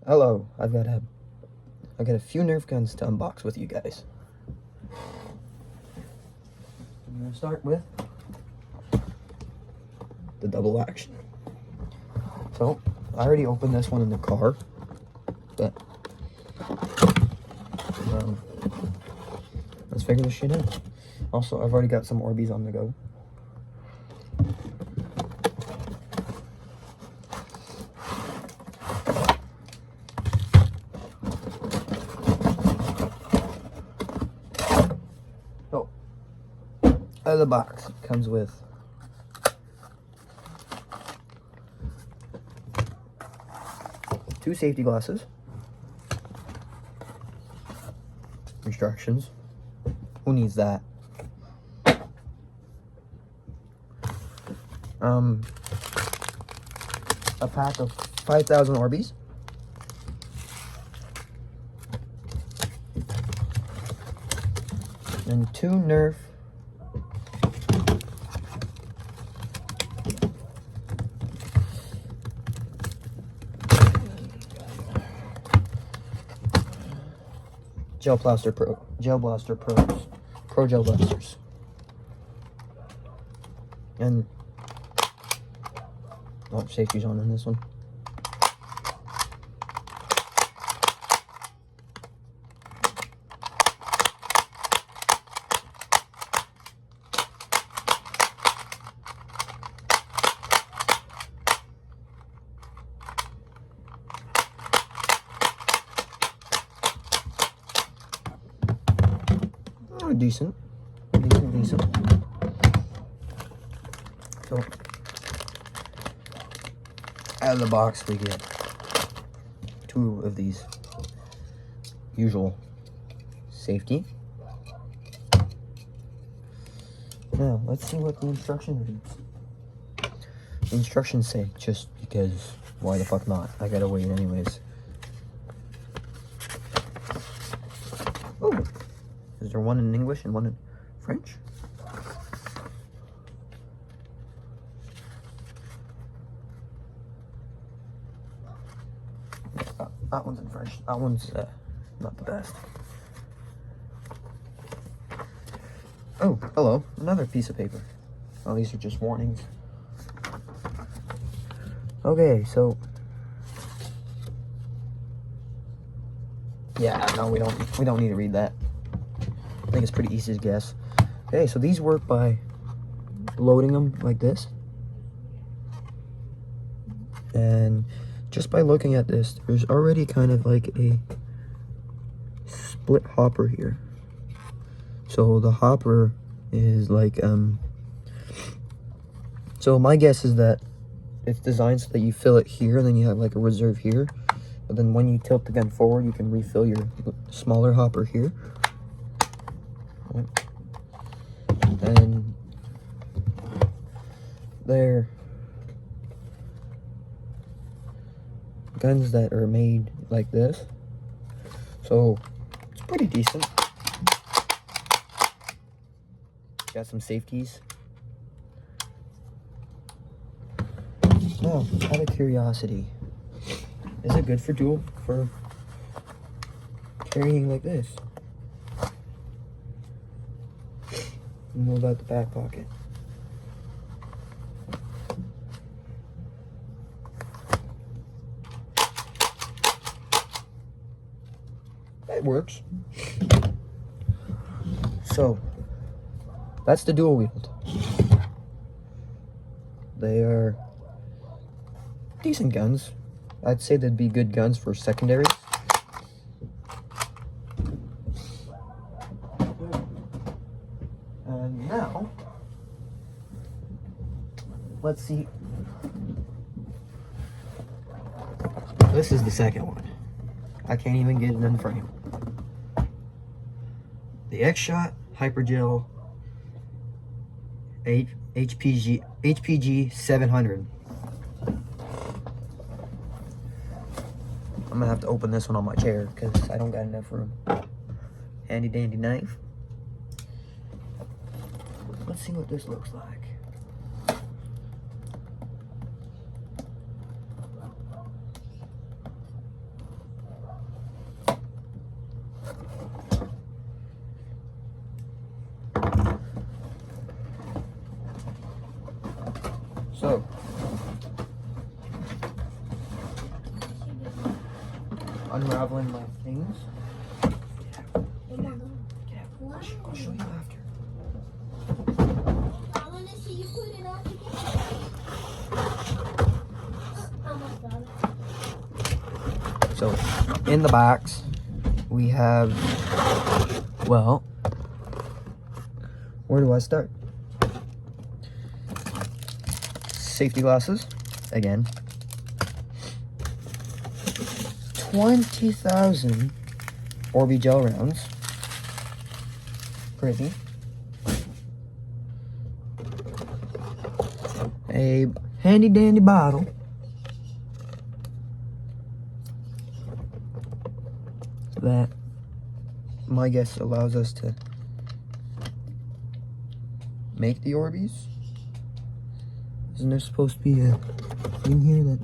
Hello, I've got a few Nerf guns to unbox with you guys. I'm gonna start with the double action. So I already opened this one in the car, but let's figure this shit out. Also, I've already got some Orbeez on the go. So, out of the box, it comes with two safety glasses, instructions. Who needs that? A pack of 5,000 Orbeez. And two Nerf Gel Blaster Pros, Pro Gel Blasters. And safety's on in this one. Oh, decent. So, out of the box, we get two of these usual safety. Now, let's see what the instruction reads. The instructions say, just because, why the fuck not? I gotta wait anyways. Oh, is there one in English and one in French? That one's in French. That one's not the best. Oh, hello. Another piece of paper. Oh, these are just warnings. Okay, so yeah, no, we don't need to read that. I think it's pretty easy to guess. Okay, so these work by loading them like this. And just by looking at this, there's already kind of like a split hopper here. So the hopper is like, so my guess is that it's designed so that you fill it here and then you have like a reserve here. But then when you tilt the gun forward, you can refill your smaller hopper here. And they're guns that are made like this, so it's pretty decent. Got some safeties. Oh, out of curiosity, is it good for carrying like this? And what about the back pocket? It works. So that's the dual wield. They are decent guns. I'd say they'd be good guns for secondaries. And now let's see. This is the second one. I can't even get it in frame. The X-Shot Hypergel HPG 700. I'm gonna have to open this one on my chair because I don't got enough room. Handy dandy knife. Let's see what this looks like. So, unraveling my things. I'll show you after. I want to see you put it all together. Oh my God. So, in the box, we have, well, where do I start? Safety glasses, again. 20,000 Orby gel rounds. Crazy. A handy dandy bottle. That, my guess, allows us to make the Orbeez. Isn't there supposed to be a thing here that...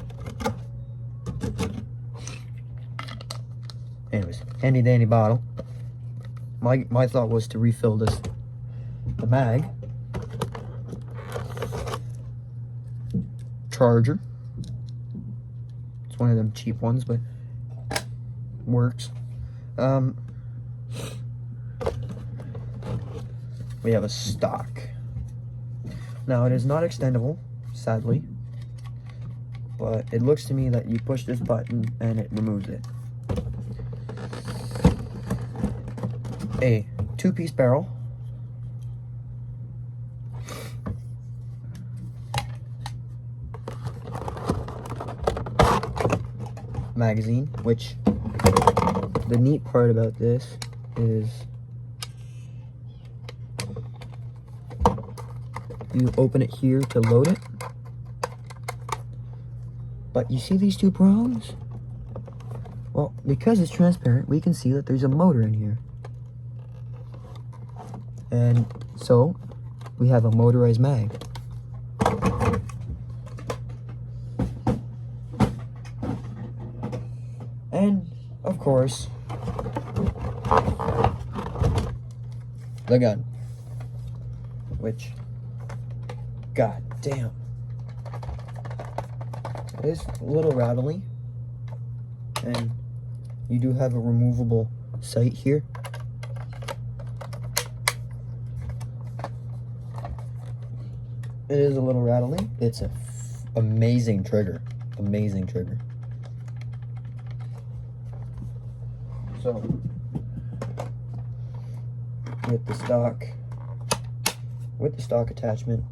Anyways, handy dandy bottle. My thought was to refill the mag. Charger. It's one of them cheap ones, but works. We have a stock. Now it is not extendable, sadly, but it looks to me that you push this button and it removes it. A 2-piece barrel. Magazine, which the neat part about this is you open it here to load it, but you see these two prongs? Well, because it's transparent, we can see that there's a motor in here. And so, we have a motorized mag. And, of course, the gun. Which, god damn. It is a little rattly. And you do have a removable sight here. It is a little rattly. It's a amazing trigger. Amazing trigger. So, with the stock attachment,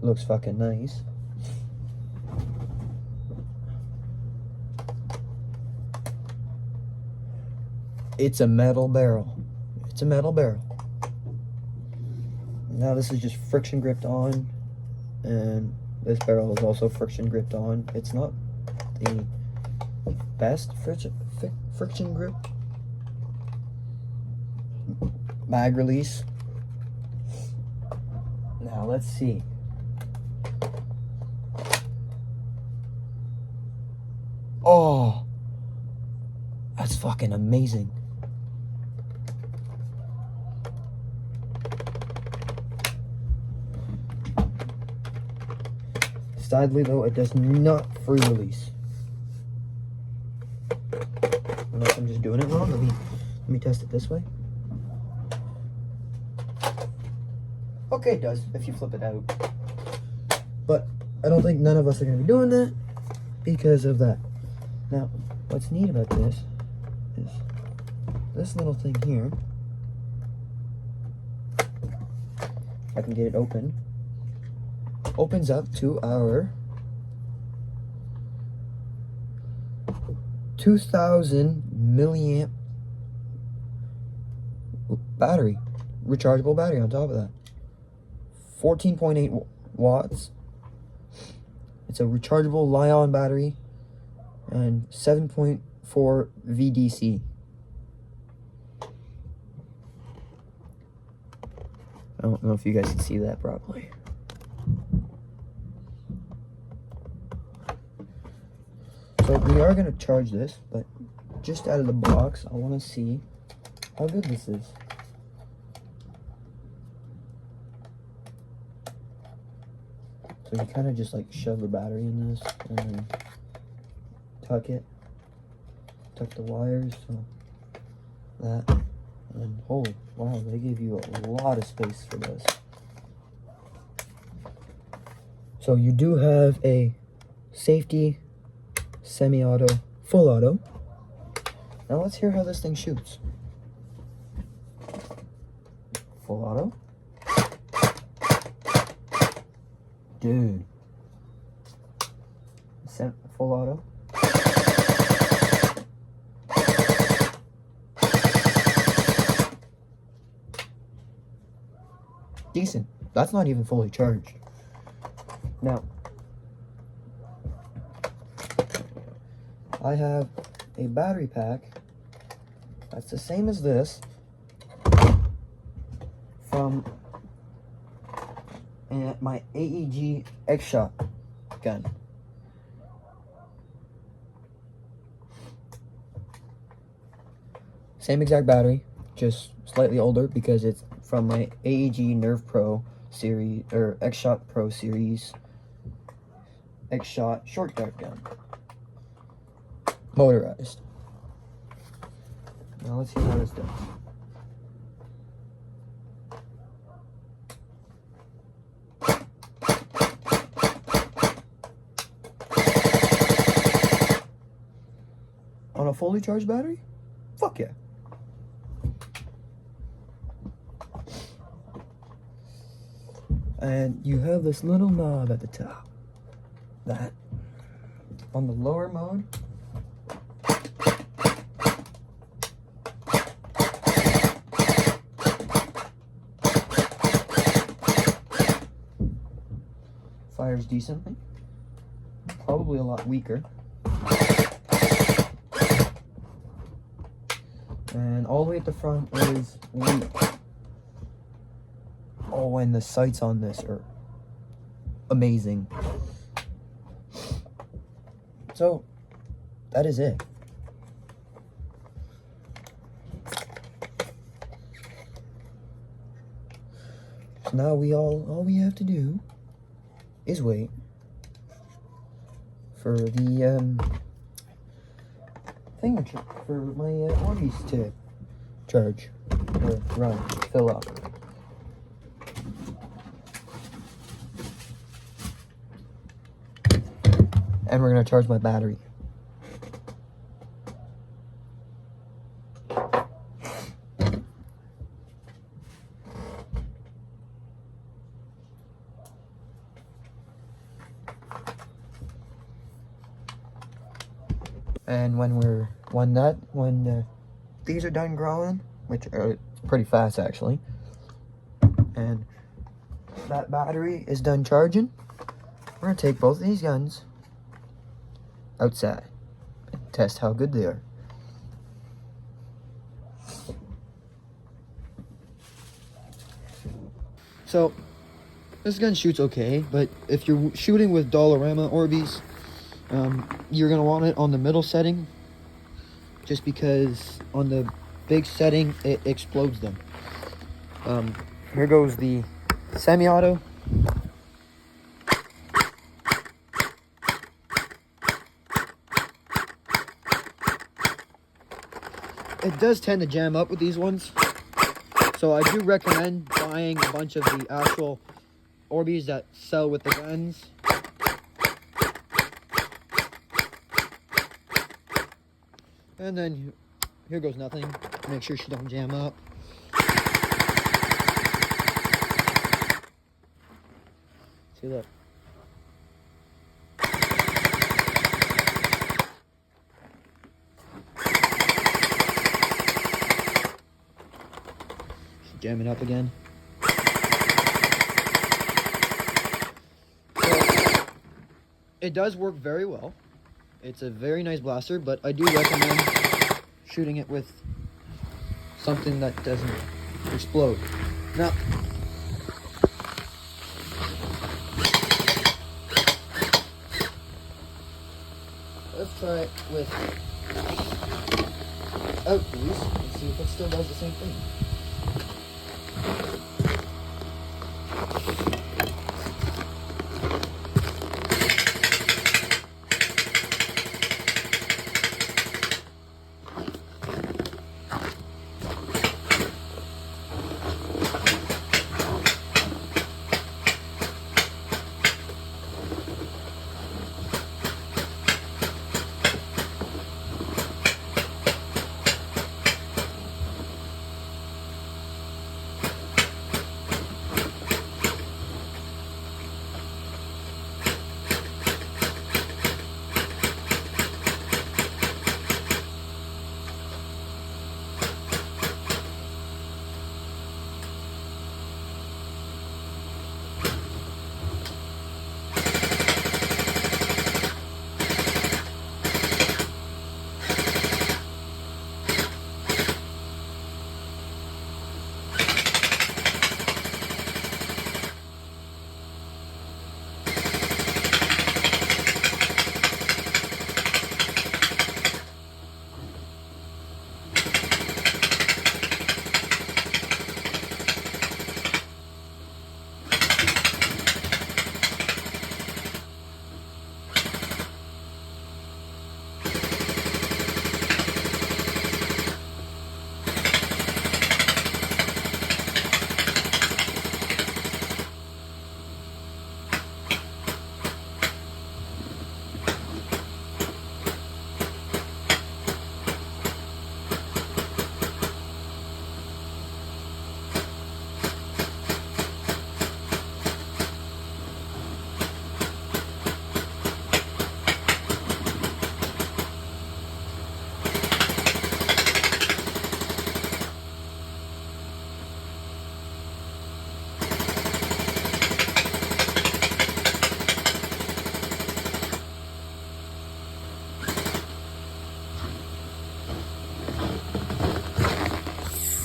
looks fucking nice. It's a metal barrel. It's a metal barrel. Now this is just friction gripped on, and this barrel is also friction gripped on. It's not the best friction grip. Mag release. Now let's see. Oh, that's fucking amazing. Sadly though, it does not free release. Unless I'm just doing it wrong. Let me test it this way. Okay, it does if you flip it out. But I don't think none of us are gonna be doing that because of that. Now, what's neat about this is this little thing here. If I can get it open. Opens up to our 2000 milliamp battery, rechargeable battery on top of that. 14.8 watts. It's a rechargeable Li-ion battery and 7.4 VDC. I don't know if you guys can see that properly. So we are going to charge this, but just out of the box, I want to see how good this is. So you kind of just like shove the battery in this and then tuck it. Tuck the wires, so that. And oh, wow, they give you a lot of space for this. So you do have a safety, semi-auto, full auto. Now let's hear how this thing shoots. Full auto. Dude. Full auto. Decent. That's not even fully charged. Now, I have a battery pack that's the same as this from my AEG X-Shot gun. Same exact battery, just slightly older because it's from my AEG Nerf Pro series, or X-Shot Pro series X-Shot short dart gun. Motorized. Now let's see how this does. On a fully charged battery? Fuck yeah. And you have this little knob at the top. That on the lower mode, fires decently. Probably a lot weaker. And all the way at the front is weak. Oh, and the sights on this are amazing. So, that is it. So now all we have to do is wait for the for my Orbeez to charge or run, fill up. And we're gonna charge my battery. And when these are done growing, which are pretty fast actually, and that battery is done charging, we're gonna take both of these guns outside and test how good they are. So this gun shoots okay, but if you're shooting with Dollarama Orbeez, you're gonna want it on the middle setting, just because on the big setting it explodes them. Here goes the semi-auto. It does tend to jam up with these ones, so I do recommend buying a bunch of the actual Orbeez that sell with the guns. And then here goes nothing. Make sure she don't jam up. See, look. She's jamming up again. So, it does work very well. It's a very nice blaster, but I do recommend shooting it with something that doesn't explode. Now, let's try it without these and see if it still does the same thing.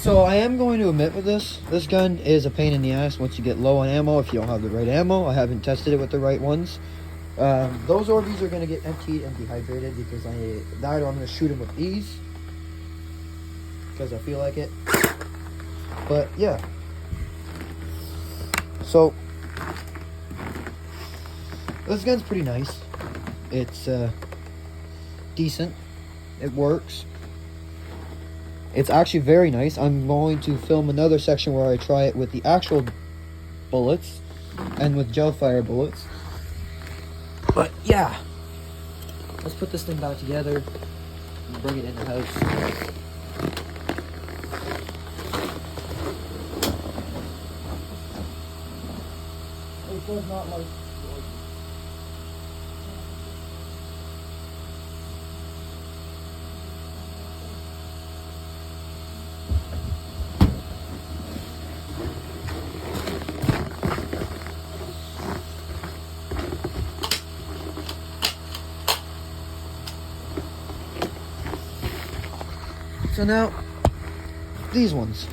So I am going to admit with this gun is a pain in the ass once you get low on ammo if you don't have the right ammo. I haven't tested it with the right ones. Those Orbeez are going to get emptied and dehydrated because I'm going to shoot them with these because I feel like it. But yeah. So this gun's pretty nice. It's decent. It works. It's actually very nice. I'm going to film another section where I try it with the actual bullets and with gel fire bullets. But yeah, let's put this thing back together and bring it in the house. It does not like. So now, these ones.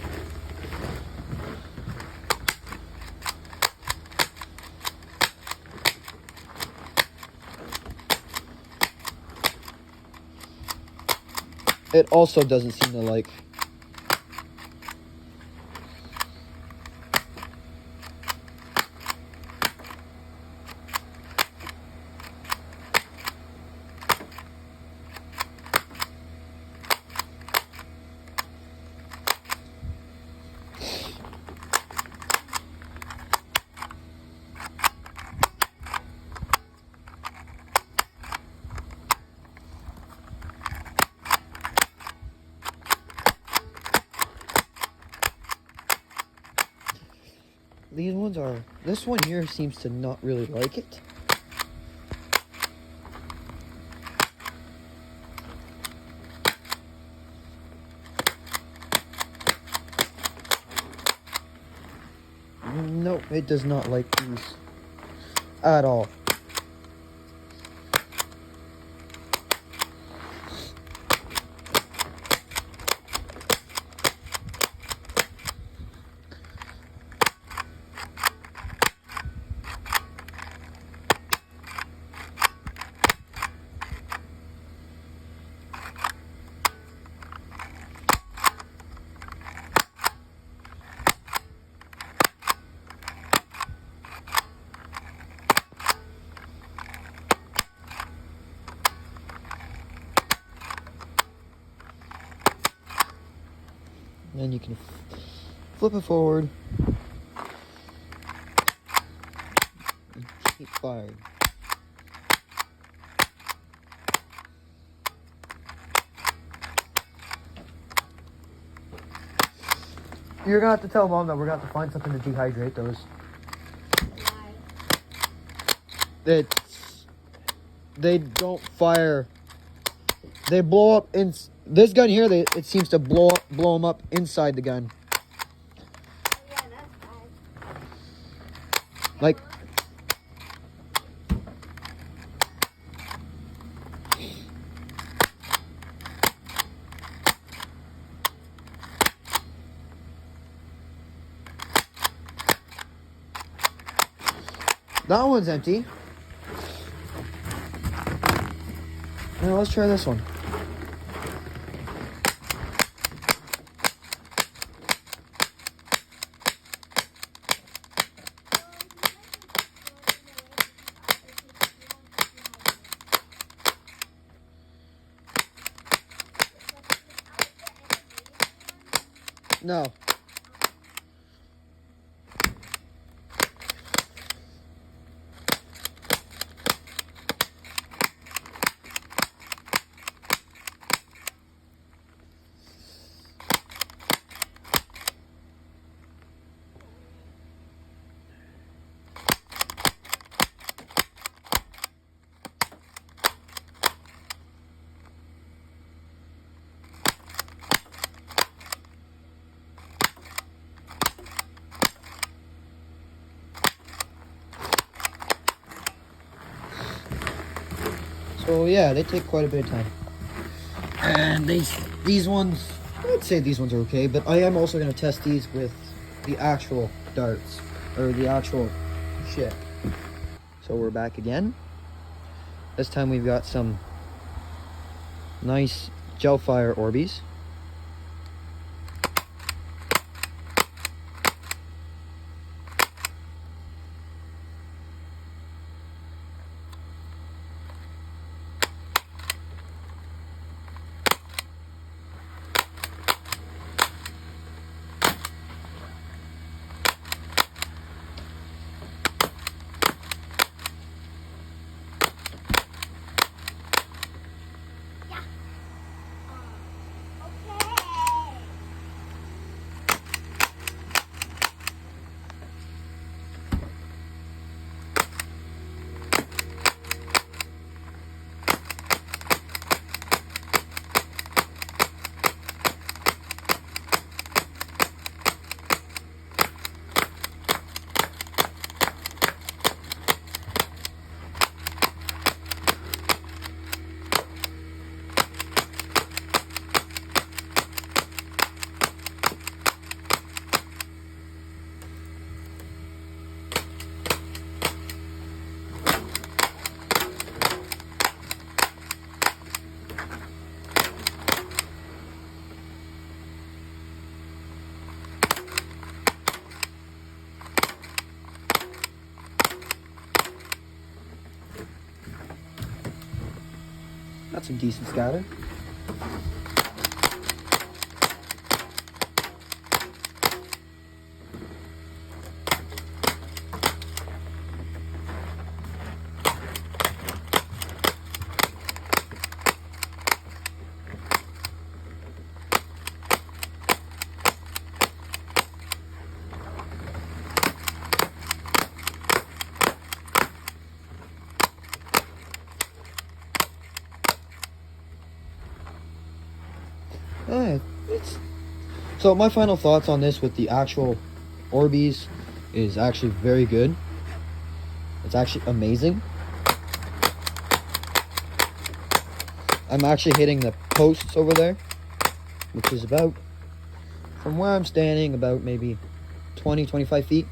It also doesn't seem to like. These ones are, this one here seems to not really like it. Nope, it does not like these at all. Then you can flip it forward and keep firing. You're gonna have to tell Mom that we're gonna have to find something to dehydrate those. Why? They don't fire. They blow up in this gun here. It seems to blow them up inside the gun. Oh, yeah, that's bad. Like, that one's empty. Now let's try this one. No. So yeah, they take quite a bit of time. And these ones I'd say these ones are okay, but I am also going to test these with the actual darts, or the actual shit. So we're back again. This time we've got some nice gel fire Orbeez. That's some decent scatter. So my final thoughts on this with the actual Orbeez is actually very good. It's actually amazing. I'm actually hitting the posts over there, which is about, from where I'm standing, about maybe 20-25 feet.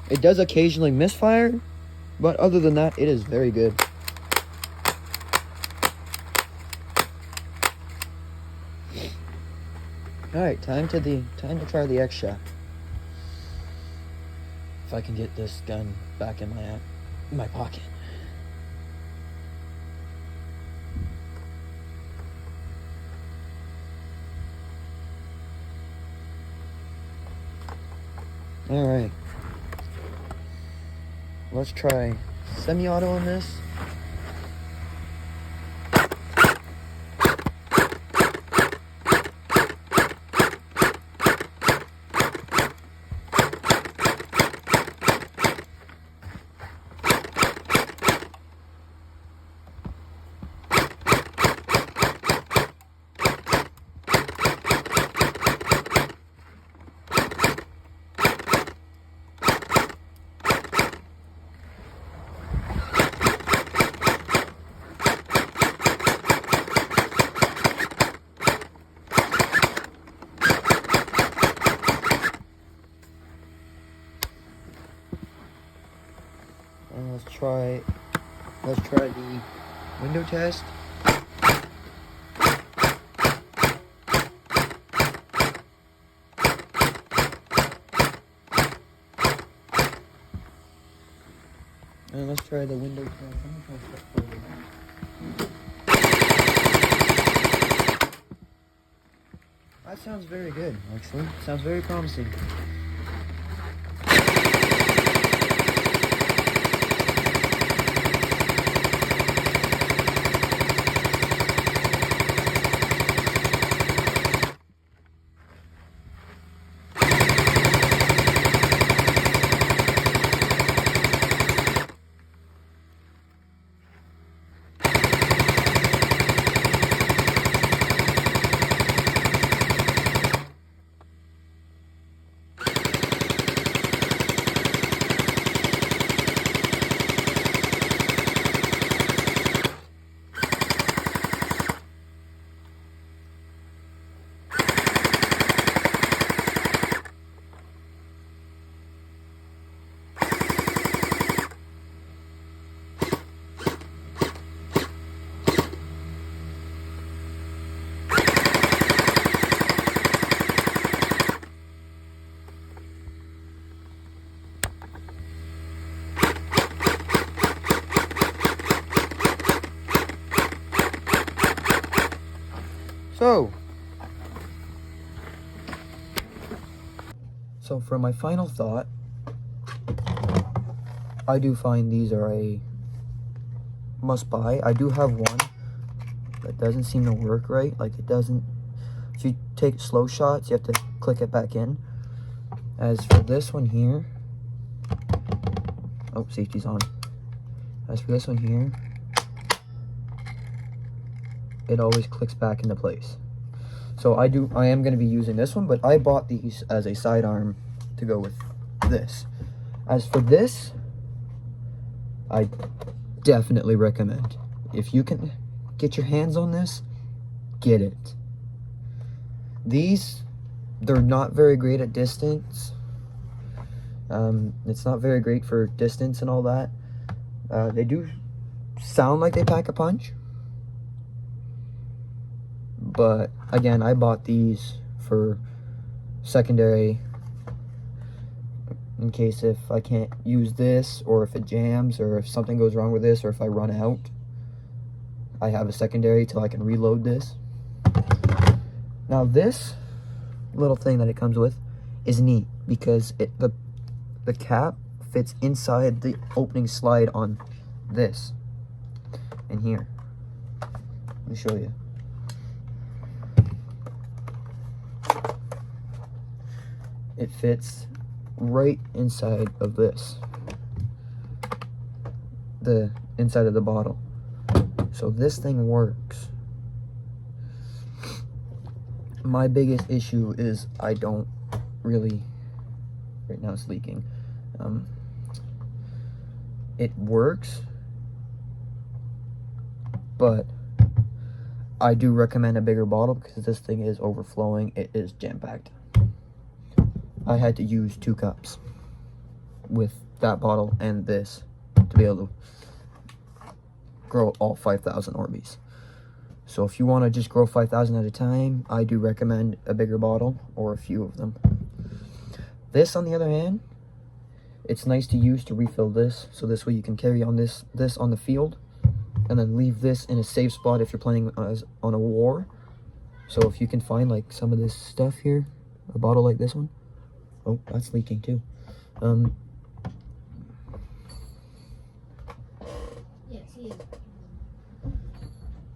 It does occasionally misfire, but other than that, it is very good. Alright, time to try the X shot. If I can get this gun back in my pocket. Alright. Let's try semi-auto on this. Let's try the window test. And let's try the window test. That sounds very good, actually. Sounds very promising. So for my final thought, I do find these are a must buy. I do have one that doesn't seem to work right. Like it doesn't, if you take slow shots, you have to click it back in. As for this one here, oh, safety's on. As for this one here, it always clicks back into place. So I am going to be using this one, but I bought these as a sidearm to go with this. As for this, I definitely recommend. If you can get your hands on this, get it. These, they're not very great at distance. It's not very great for distance and all that. They do sound like they pack a punch. But again, I bought these for secondary in case if I can't use this, or if it jams, or if something goes wrong with this, or if I run out, I have a secondary till I can reload this. Now this little thing that it comes with is neat because the cap fits inside the opening slide on this and here. Let me show you. It fits right inside of this, the inside of the bottle. So this thing works. My biggest issue is I don't really, right now it's leaking. It works, but I do recommend a bigger bottle because this thing is overflowing. It is jam-packed. I had to use 2 cups with that bottle and this to be able to grow all 5,000 Orbeez. So if you want to just grow 5,000 at a time, I do recommend a bigger bottle or a few of them. This, on the other hand, it's nice to use to refill this, so this way you can carry on this on the field and then leave this in a safe spot if you're playing on a war. So if you can find like some of this stuff here, a bottle like this one. Oh, that's leaking too. Yes, he is.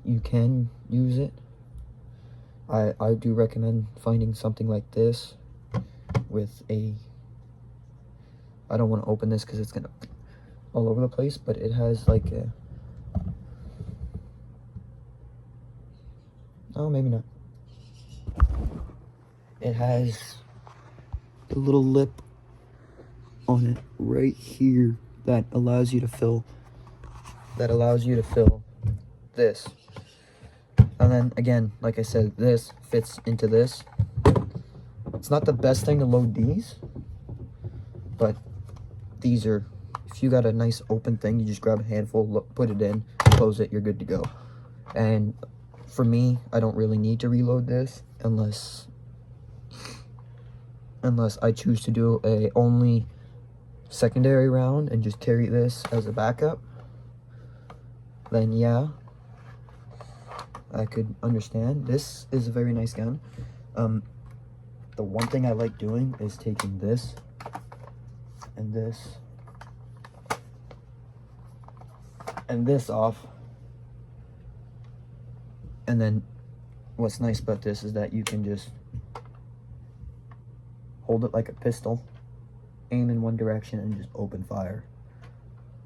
You can use it. I do recommend finding something like this with a, I don't want to open this because it's gonna all over the place, but it has like a, oh, maybe not. It has the little lip on it right here that allows you to fill this. And then again, like I said, this fits into this. It's not the best thing to load these, but these are, if you got a nice open thing, you just grab a handful, put it in, close it, you're good to go. And for me, I don't really need to reload this unless I choose to do a only secondary round and just carry this as a backup. Then yeah, I could understand. This is a very nice gun. The one thing I like doing is taking this and this and this off. And then what's nice about this is that you can just hold it like a pistol, aim in one direction, and just open fire.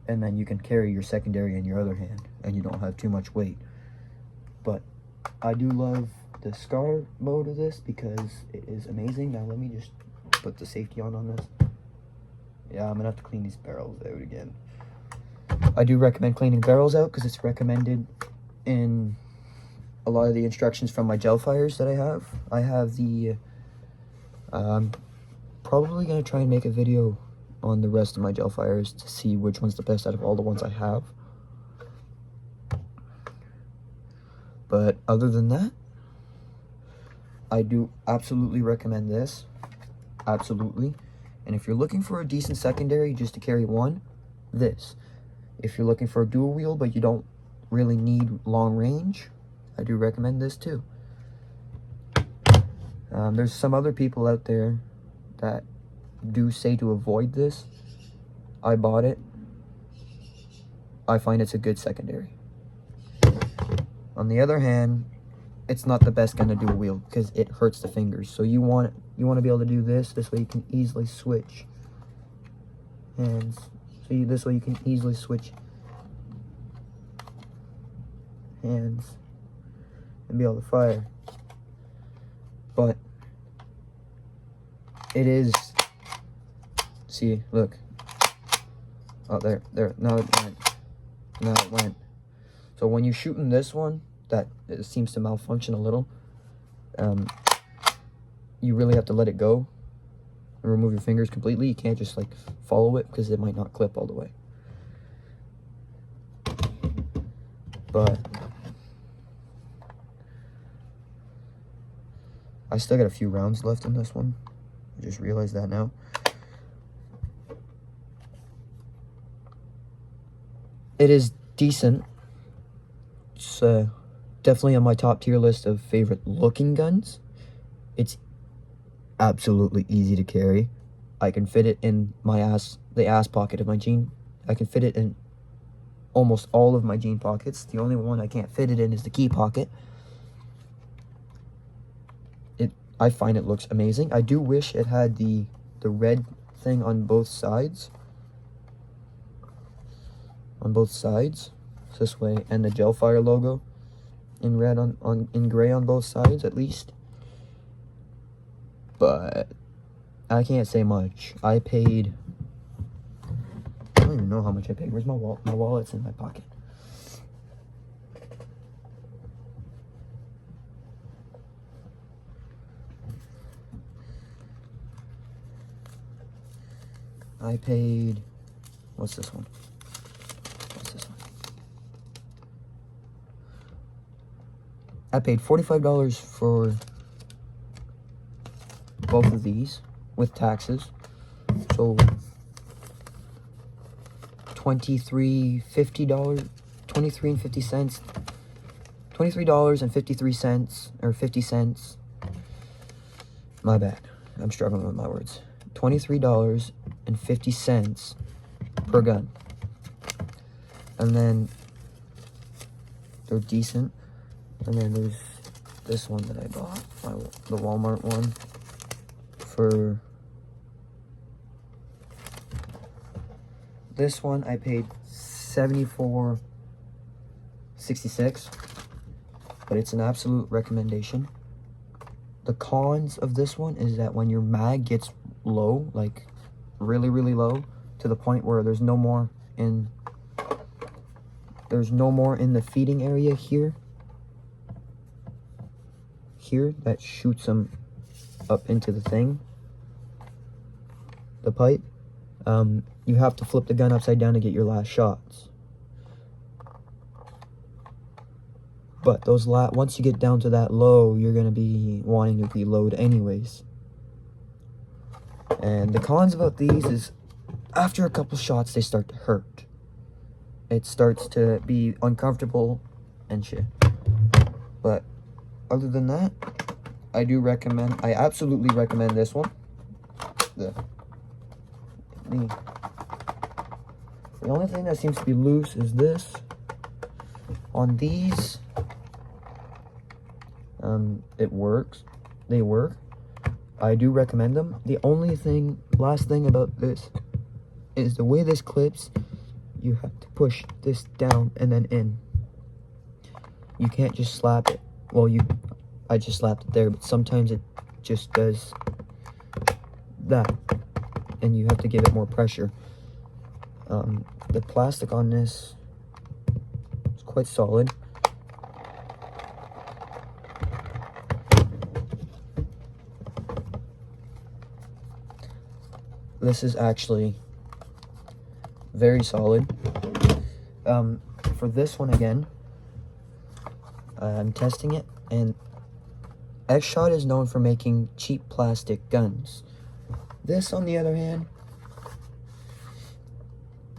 And then you can carry your secondary in your other hand, and you don't have too much weight. But I do love the SCAR mode of this because it is amazing. Now let me just put the safety on this. Yeah, I'm gonna have to clean these barrels out again. I do recommend cleaning barrels out because it's recommended in a lot of the instructions from my gel fires that I have. I have the, I'm probably gonna try and make a video on the rest of my gel fires to see which one's the best out of all the ones I have. But other than that, I do absolutely recommend this. Absolutely. And if you're looking for a decent secondary just to carry one, this. If you're looking for a dual wheel but you don't really need long range, I do recommend this too. There's some other people out there that do say to avoid this. I bought it. I find it's a good secondary. On the other hand, it's not the best gun to do a wheel because it hurts the fingers. So you want to be able to do this. This way you can easily switch hands. So this way you can easily switch hands and be able to fire. But it is, see, look. Oh, there, now it went. So when you're shooting this one, that it seems to malfunction a little, you really have to let it go and remove your fingers completely. You can't just like follow it because it might not clip all the way. But I still got a few rounds left in this one. I just realized that now. It is decent. It's definitely on my top tier list of favorite looking guns. It's absolutely easy to carry. I can fit it in the ass pocket of my jean. I can fit it in almost all of my jean pockets. The only one I can't fit it in is the key pocket. I find it looks amazing. I do wish it had the red thing on both sides. This way, and the Gelfire logo in red in gray on both sides at least. But I can't say much. I don't even know how much I paid. Where's my wallet? My wallet's in my pocket. I paid, what's this one? I paid $45 for both of these with taxes. So $23.50, $23.50, $23.53 or 50 cents. My bad. I'm struggling with my words. $23.50 per gun. And then they're decent. And then there's this one that I bought, the Walmart one, for this one I paid $74.66, but it's an absolute recommendation. The cons of this one is that when your mag gets low, like really low, to the point where there's no more in the feeding area here that shoots them up into the pipe, you have to flip the gun upside down to get your last shots. But once you get down to that low, you're gonna be wanting to reload anyways. And the cons about these is after a couple shots they start to hurt. It starts to be uncomfortable and shit. But other than that, I absolutely recommend this one. The only thing that seems to be loose is this. On these, it works. They work. I do recommend them. The last thing about this is the way this clips, you have to push this down and then in. You can't just slap it. Well, I just slapped it there, but sometimes it just does that, and you have to give it more pressure. The plastic on this is quite solid. This is actually very solid. For this one again, I'm testing it, and X-Shot is known for making cheap plastic guns. This, on the other hand,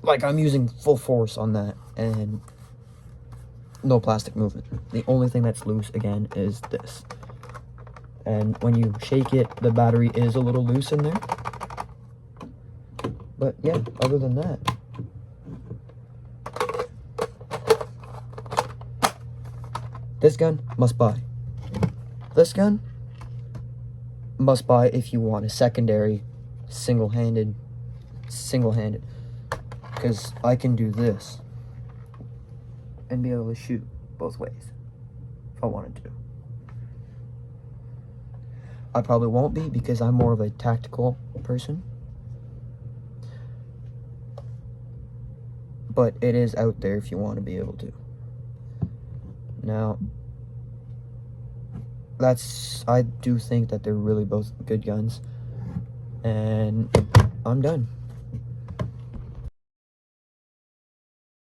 like, I'm using full force on that, and no plastic movement. The only thing that's loose, again, is this. And when you shake it, the battery is a little loose in there. But yeah, other than that, this gun, must buy. This gun, must buy if you want a secondary, single-handed. Because I can do this and be able to shoot both ways if I wanted to. I probably won't be because I'm more of a tactical person. But it is out there if you want to be able to. Now, I do think that they're really both good guns. And I'm done.